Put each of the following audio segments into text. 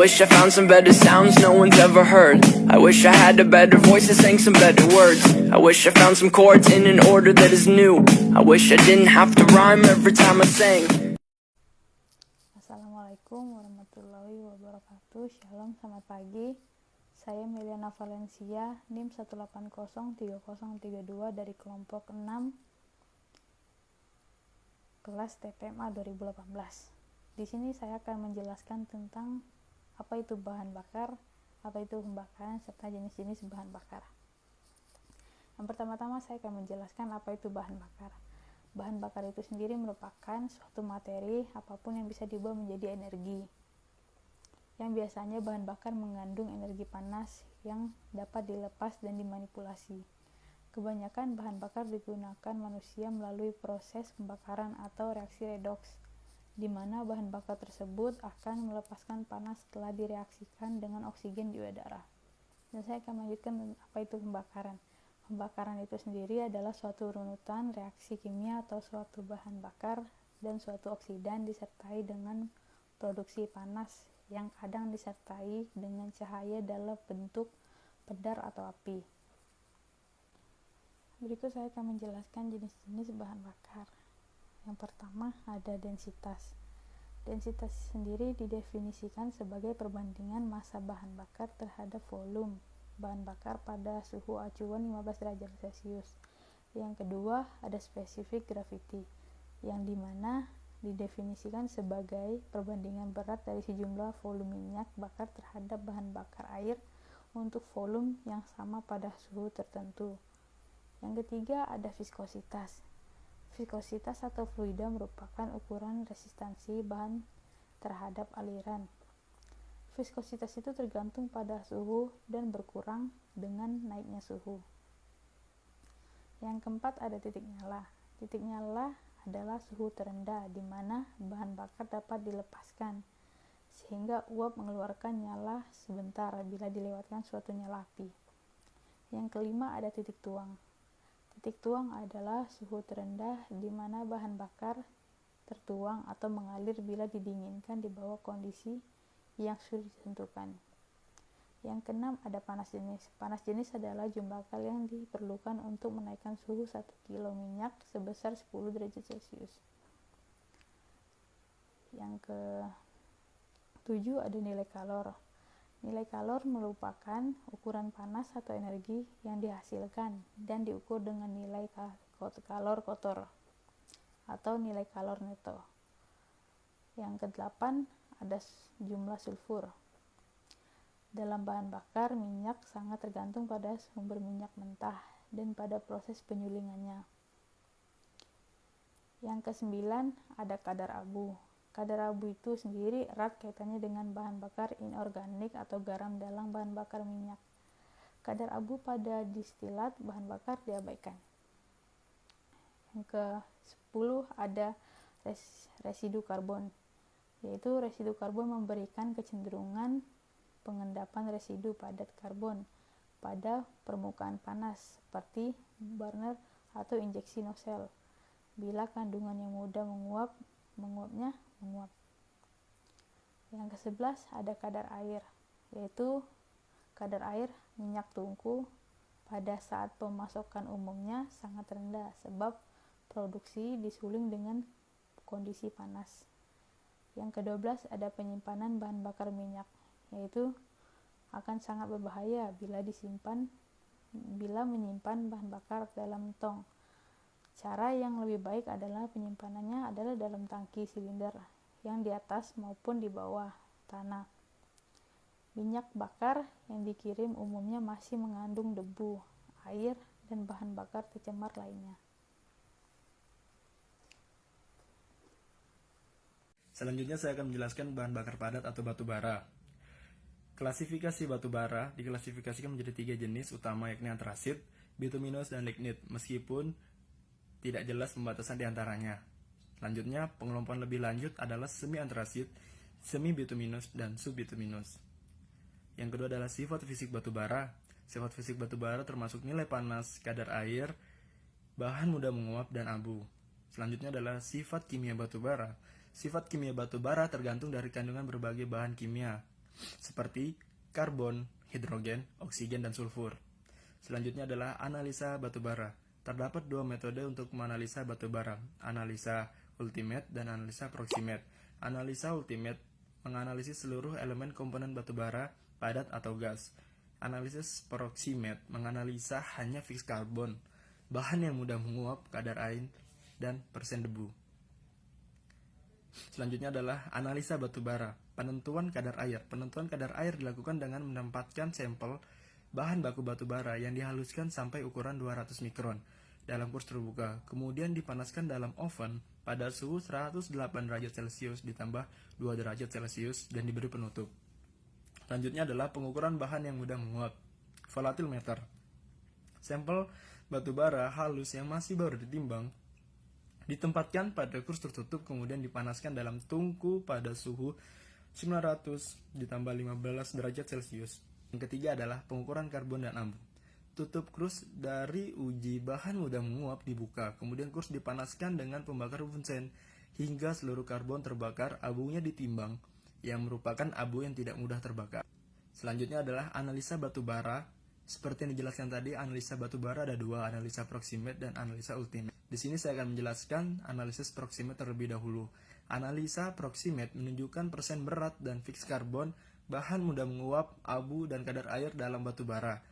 wish I found some better sounds no one's ever heard. I wish I had a better voice and sang some better words. I wish I found some chords in an order that is new. I wish I didn't have to rhyme every time I sang. Assalamualaikum warahmatullahi wabarakatuh. Shalom, selamat pagi. Saya Meliana Valencia, NIM 1803032 dari kelompok 6 kelas TPMA 2018. Di sini saya akan menjelaskan tentang apa itu bahan bakar, apa itu pembakaran, serta jenis-jenis bahan bakar. Yang pertama-tama saya akan menjelaskan apa itu bahan bakar. Bahan bakar itu sendiri merupakan suatu materi apapun yang bisa diubah menjadi energi. Yang biasanya bahan bakar mengandung energi panas yang dapat dilepas dan dimanipulasi. Kebanyakan bahan bakar digunakan manusia melalui proses pembakaran atau reaksi redoks, di mana bahan bakar tersebut akan melepaskan panas setelah direaksikan dengan oksigen di udara. Dan saya akan melanjutkan apa itu pembakaran. Pembakaran itu sendiri adalah suatu runutan reaksi kimia atau suatu bahan bakar dan suatu oksidan disertai dengan produksi panas yang kadang disertai dengan cahaya dalam bentuk pedar atau api. Berikut saya akan menjelaskan jenis-jenis bahan bakar. Yang pertama ada densitas. Densitas sendiri didefinisikan sebagai perbandingan massa bahan bakar terhadap volume bahan bakar pada suhu acuan 15 derajat Celcius. Yang kedua ada spesifik gravity, yang dimana didefinisikan sebagai perbandingan berat dari sejumlah volume minyak bakar terhadap bahan bakar air untuk volume yang sama pada suhu tertentu. Yang ketiga ada viskositas. Viskositas atau fluida merupakan ukuran resistansi bahan terhadap aliran. Viskositas itu tergantung pada suhu dan berkurang dengan naiknya suhu. Yang keempat ada titik nyala. Titik nyala adalah suhu terendah di mana bahan bakar dapat dilepaskan sehingga uap mengeluarkan nyala sebentar bila dilewatkan suatu nyala api. Yang kelima ada titik tuang. Titik tuang adalah suhu terendah di mana bahan bakar tertuang atau mengalir bila didinginkan di bawah kondisi yang sudah ditentukan. Yang keenam ada panas jenis. Panas jenis adalah jumlah kali yang diperlukan untuk menaikkan suhu 1 kg minyak sebesar 10 derajat Celcius. Yang ke-7 ada nilai kalor. Nilai kalor merupakan ukuran panas atau energi yang dihasilkan dan diukur dengan nilai kalor kotor atau nilai kalor neto. Yang ke-8 ada jumlah sulfur. Dalam bahan bakar minyak sangat tergantung pada sumber minyak mentah dan pada proses penyulingannya. Yang ke-9 ada kadar abu. Kadar abu itu sendiri erat kaitannya dengan bahan bakar inorganik atau garam dalam bahan bakar minyak. Kadar abu pada distilat bahan bakar diabaikan. Yang ke-10 ada residu karbon, yaitu residu karbon memberikan kecenderungan pengendapan residu padat karbon pada permukaan panas seperti burner atau injeksi nozzle. Bila kandungan yang mudah menguapnya menguap. Yang ke-11 ada kadar air, yaitu kadar air minyak tungku pada saat pemasokan umumnya sangat rendah sebab produksi disuling dengan kondisi panas. Yang ke-12 ada penyimpanan bahan bakar minyak, yaitu akan sangat berbahaya bila menyimpan bahan bakar dalam tong. Cara yang lebih baik adalah penyimpanannya adalah dalam tangki silinder yang di atas maupun di bawah tanah. Minyak bakar yang dikirim umumnya masih mengandung debu, air, dan bahan bakar tercemar lainnya. Selanjutnya saya akan menjelaskan bahan bakar padat atau batu bara. Klasifikasi batu bara diklasifikasikan menjadi 3 jenis utama, yakni antrasit, bituminous, dan lignit, meskipun tidak jelas pembatasan di antaranya. Selanjutnya, pengelompokan lebih lanjut adalah semi antrasit, semi bituminous, dan subbituminous. Yang kedua adalah sifat fisik batu bara. Sifat fisik batu bara termasuk nilai panas, kadar air, bahan mudah menguap, dan abu. Selanjutnya adalah sifat kimia batu bara. Sifat kimia batu bara tergantung dari kandungan berbagai bahan kimia. seperti karbon, hidrogen, oksigen, dan sulfur. Selanjutnya adalah analisa batubara. Terdapat dua metode untuk menganalisa batubara, analisa ultimate dan analisa proximate. Analisa ultimate menganalisis seluruh elemen komponen batubara, padat atau gas. Analisis proximate menganalisa hanya fixed karbon, bahan yang mudah menguap, kadar air, dan persen debu. Selanjutnya adalah analisa batubara. Penentuan kadar air. Penentuan kadar air dilakukan dengan menempatkan sampel bahan baku batubara yang dihaluskan sampai ukuran 200 mikron dalam kurs terbuka, kemudian dipanaskan dalam oven pada suhu 108 derajat Celcius ditambah 2 derajat Celcius dan diberi penutup. Selanjutnya adalah pengukuran bahan yang mudah menguap, volatimeter. Sampel batubara halus yang masih baru ditimbang ditempatkan pada kurs tertutup, kemudian dipanaskan dalam tungku pada suhu 900 ditambah 15 derajat Celcius. Yang ketiga adalah pengukuran karbon dan abu. Tutup kurs dari uji bahan mudah menguap dibuka, kemudian kurs dipanaskan dengan pembakar bunsen hingga seluruh karbon terbakar, abunya ditimbang, yang merupakan abu yang tidak mudah terbakar. Selanjutnya adalah analisa batubara. Seperti yang dijelaskan tadi, analisa batubara ada dua, analisa proximate dan analisa ultimate. Di sini saya akan menjelaskan analisis proximate terlebih dahulu. Analisa proximate menunjukkan persen berat dan fixed karbon, bahan mudah menguap, abu, dan kadar air dalam batubara.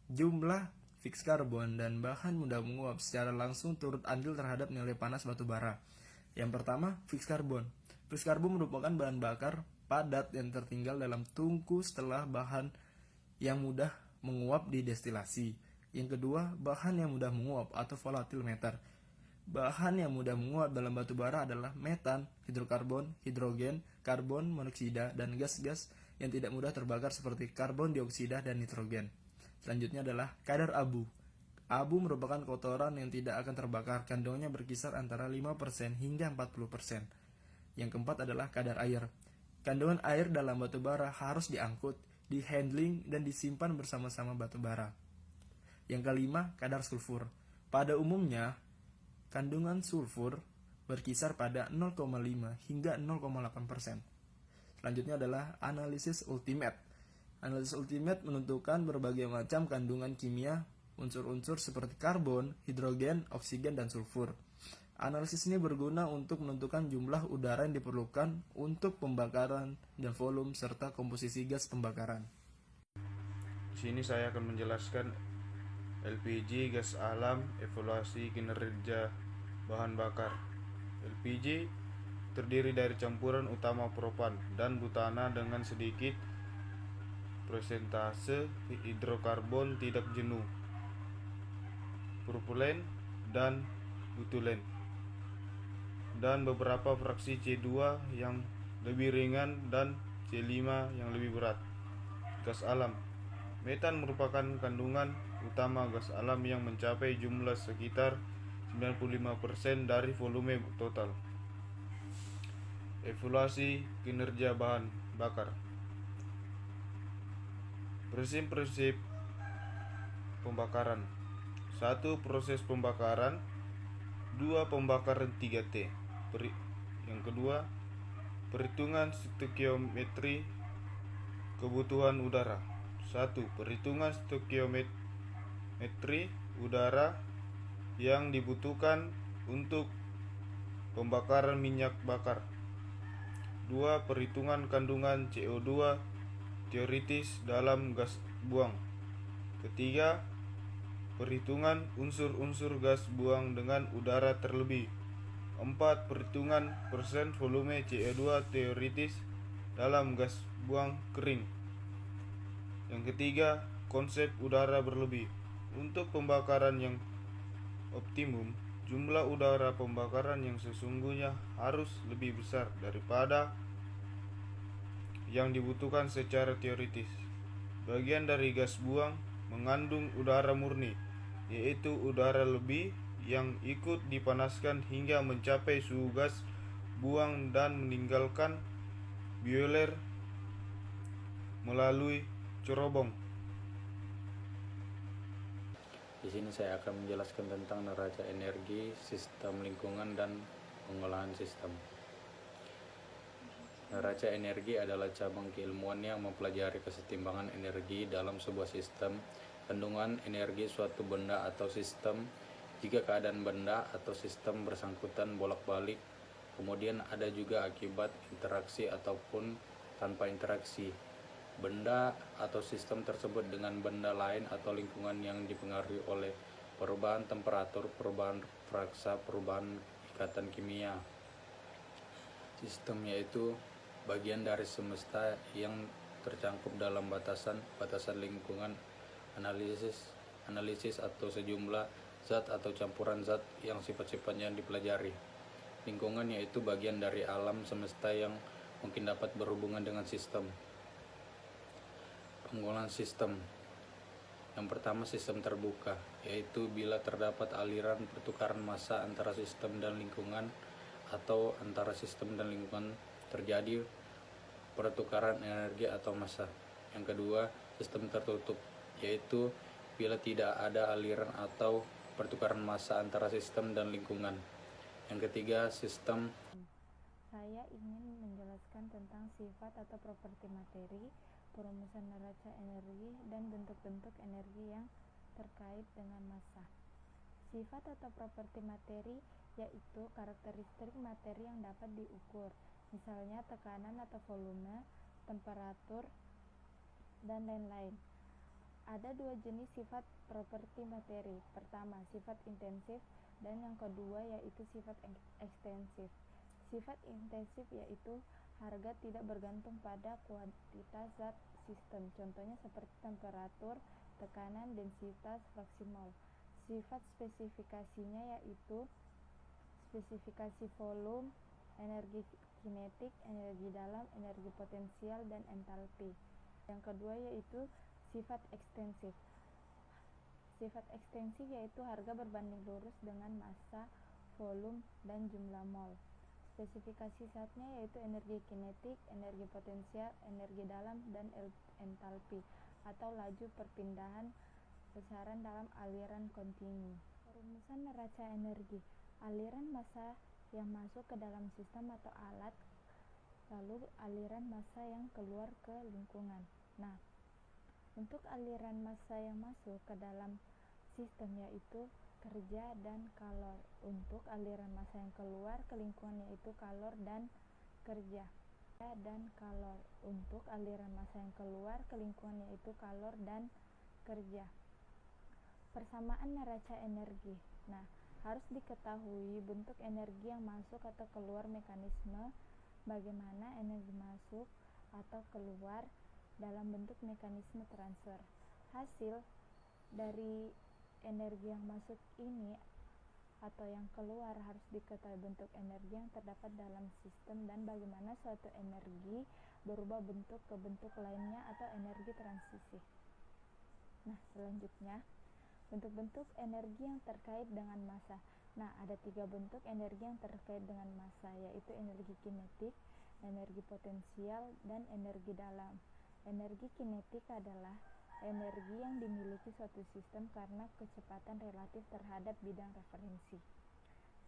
Jumlah fixed karbon dan bahan mudah menguap secara langsung turut andil terhadap nilai panas batubara. Yang pertama, fixed karbon. Fixed karbon merupakan bahan bakar padat yang tertinggal dalam tungku setelah bahan yang mudah menguap didestilasi. Yang kedua, bahan yang mudah menguap atau volatimeter. Bahan yang mudah menguap dalam batubara adalah metan, hidrokarbon, hidrogen, karbon monoksida, dan gas-gas yang tidak mudah terbakar seperti karbon dioksida dan nitrogen. Selanjutnya adalah kadar abu. Abu merupakan kotoran yang tidak akan terbakar, kandungannya berkisar antara 5% hingga 40%. Yang keempat adalah kadar air. Kandungan air dalam batubara harus diangkut, dihandling, dan disimpan bersama-sama batubara. Yang kelima, kadar sulfur. Pada umumnya, kandungan sulfur berkisar pada 0,5 hingga 0,8%. Selanjutnya adalah analisis ultimate. Analisis ultimate menentukan berbagai macam kandungan kimia unsur-unsur seperti karbon, hidrogen, oksigen, dan sulfur. Analisis ini berguna untuk menentukan jumlah udara yang diperlukan untuk pembakaran dan volume serta komposisi gas pembakaran. Di sini saya akan menjelaskan LPG gas alam, evaluasi kinerja bahan bakar. LPG terdiri dari campuran utama propan dan butana dengan sedikit persentase hidrokarbon tidak jenuh, propulen dan butulen, dan beberapa fraksi C2 yang lebih ringan dan C5 yang lebih berat. Gas alam. Metan merupakan kandungan utama gas alam yang mencapai jumlah sekitar 95% dari volume total. Evaluasi kinerja bahan bakar. Prinsip-prinsip pembakaran. 1. Proses pembakaran. 2. Pembakaran 3T. Yang kedua, perhitungan stoikiometri kebutuhan udara. 1. Perhitungan stoikiometri udara yang dibutuhkan untuk pembakaran minyak bakar. 2. Perhitungan kandungan CO2 teoritis dalam gas buang. Ketiga, perhitungan unsur-unsur gas buang dengan udara terlebih. 4. Perhitungan persen volume CO2 teoritis dalam gas buang kering. Yang ketiga, konsep udara berlebih. Untuk pembakaran yang optimum, jumlah udara pembakaran yang sesungguhnya harus lebih besar daripada yang dibutuhkan secara teoritis. Bagian dari gas buang mengandung udara murni, yaitu udara lebih yang ikut dipanaskan hingga mencapai suhu gas buang dan meninggalkan boiler melalui cerobong. Di sini saya akan menjelaskan tentang neraca energi, sistem lingkungan, dan pengolahan sistem. Neraca energi adalah cabang keilmuan yang mempelajari kesetimbangan energi dalam sebuah sistem, kandungan energi suatu benda atau sistem, jika keadaan benda atau sistem bersangkutan bolak-balik. Kemudian ada juga akibat interaksi ataupun tanpa interaksi benda atau sistem tersebut dengan benda lain atau lingkungan yang dipengaruhi oleh perubahan temperatur, perubahan fraksa, perubahan ikatan kimia. Sistem yaitu bagian dari semesta yang tercangkup dalam batasan lingkungan analisis atau sejumlah zat atau campuran zat yang sifat-sifatnya dipelajari. Lingkungan yaitu bagian dari alam semesta yang mungkin dapat berhubungan dengan sistem. Penggolongan sistem. Yang pertama, sistem terbuka, yaitu bila terdapat aliran pertukaran massa antara sistem dan lingkungan atau antara sistem dan lingkungan terjadi pertukaran energi atau massa. Yang kedua, sistem tertutup, yaitu bila tidak ada aliran atau pertukaran massa antara sistem dan lingkungan. Yang ketiga, sistem. Saya ingin menjelaskan tentang sifat atau properti materi, perumusan neraca energi, dan bentuk-bentuk energi yang terkait dengan massa. Sifat atau properti materi yaitu karakteristik materi yang dapat diukur, misalnya tekanan atau volume, temperatur, dan lain-lain. Ada dua jenis sifat properti materi. Pertama, sifat intensif, dan yang kedua yaitu sifat ekstensif. Sifat intensif yaitu harga tidak bergantung pada kuantitas zat sistem, contohnya seperti temperatur, tekanan, densitas, fraksi mol. Sifat spesifikasinya yaitu spesifikasi volume, energi kinetik, energi dalam, energi potensial, dan entalpi. Yang kedua yaitu sifat ekstensif. Sifat ekstensif yaitu harga berbanding lurus dengan massa, volume, dan jumlah mol. Spesifikasi zatnya yaitu energi kinetik, energi potensial, energi dalam, dan entalpi atau laju perpindahan besaran dalam aliran kontinu. Perumusan neraca energi. Aliran massa yang masuk ke dalam sistem atau alat, lalu aliran massa yang keluar ke lingkungan. Nah, untuk aliran massa yang masuk ke dalam sistem yaitu kerja dan kalor. Untuk aliran massa yang keluar ke lingkungan yaitu kalor dan kerja. Dan kalor. Untuk aliran massa yang keluar ke lingkungan yaitu kalor dan kerja. Persamaan neraca energi. Nah, harus diketahui bentuk energi yang masuk atau keluar, mekanisme bagaimana energi masuk atau keluar dalam bentuk mekanisme transfer. Hasil dari energi yang masuk ini atau yang keluar harus diketahui bentuk energi yang terdapat dalam sistem dan bagaimana suatu energi berubah bentuk ke bentuk lainnya atau energi transisi. Nah, selanjutnya bentuk-bentuk energi yang terkait dengan massa. Nah, ada 3 bentuk energi yang terkait dengan massa, yaitu energi kinetik, energi potensial, dan energi dalam. Energi kinetik adalah energi yang dimiliki suatu sistem karena kecepatan relatif terhadap bidang referensi.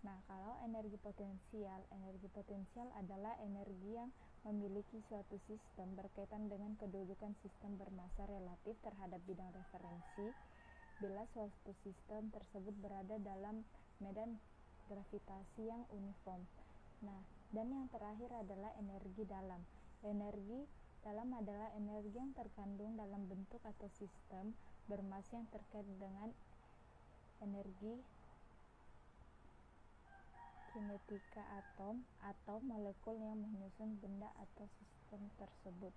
Nah, kalau energi potensial adalah energi yang memiliki suatu sistem berkaitan dengan kedudukan sistem bermassa relatif terhadap bidang referensi bila suatu sistem tersebut berada dalam medan gravitasi yang uniform. Nah, dan yang terakhir adalah energi dalam. Energi dalam adalah energi yang terkandung dalam bentuk atau sistem bermassa yang terkait dengan energi kinetika atom atau molekul yang menyusun benda atau sistem tersebut.